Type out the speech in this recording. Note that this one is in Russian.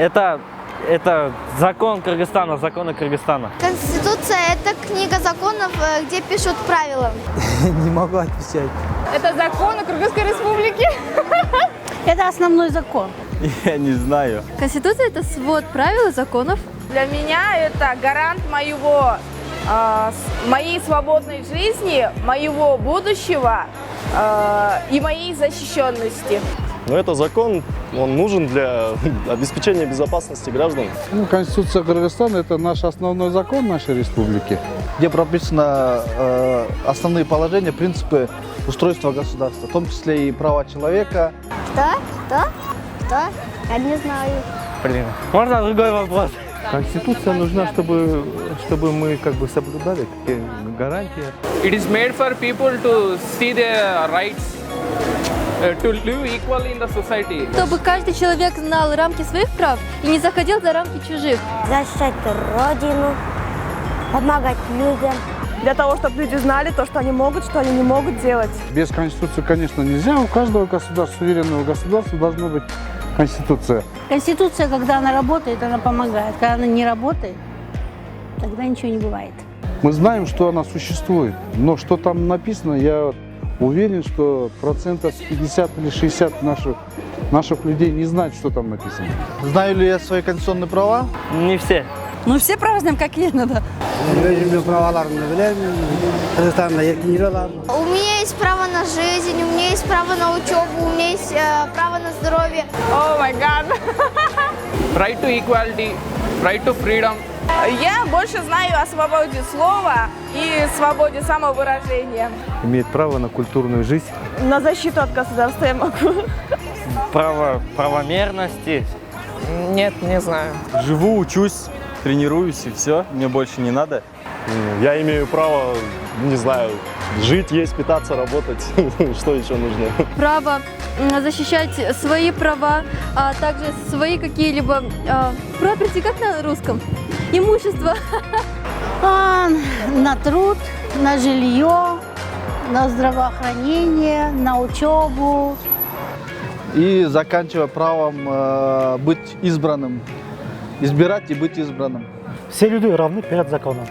знаю. Это закон Кыргызстана, законы Кыргызстана. Конституция – это книга законов, где пишут правила. Не могу отвечать. Это законы Кыргызской республики. Это основной закон. Я не знаю. Конституция – это свод правил и законов. Для меня это гарант моей свободной жизни, моего будущего и моей защищенности. Но это закон, он нужен для обеспечения безопасности граждан. Конституция Кыргызстана – это наш основной закон нашей республики, Где прописаны основные положения, принципы устройства государства, в том числе и права человека. Что? Я не знаю. Блин, можно другой вопрос? Конституция нужна, чтобы мы как бы соблюдали такие гарантии. It is made for people to see their rights, to live equally in the society. Чтобы каждый человек знал рамки своих прав и не заходил за рамки чужих. Защищать родину, помогать людям. Для того, чтобы люди знали то, что они могут, что они не могут делать. Без Конституции, конечно, нельзя. У каждого государства, суверенного государства должна быть Конституция. Конституция, когда она работает, она помогает. Когда она не работает, тогда ничего не бывает. Мы знаем, что она существует, но что там написано, я уверен, что процентов 50 или 60 наших людей не знают, что там написано. Знаю ли я свои конституционные права? Не все. Ну все право знаем, какие надо. У меня есть право на жизнь, у меня есть право на учебу, у меня есть право на здоровье. О май гад! Right to equality, right to freedom. Я больше знаю о свободе слова и свободе самовыражения. Имеет право на культурную жизнь. На защиту от государства я могу. Правомерности. Нет, не знаю. Живу, учусь, тренируюсь и все. Мне больше не надо. Я имею право, не знаю, жить, есть, питаться, работать. Что еще нужно? Право защищать свои права, а также свои какие-либо property, как на русском? Имущество. На труд, на жилье, на здравоохранение, на учебу. И заканчивая правом быть избранным. Избирать и быть избранным. Все люди равны перед законом.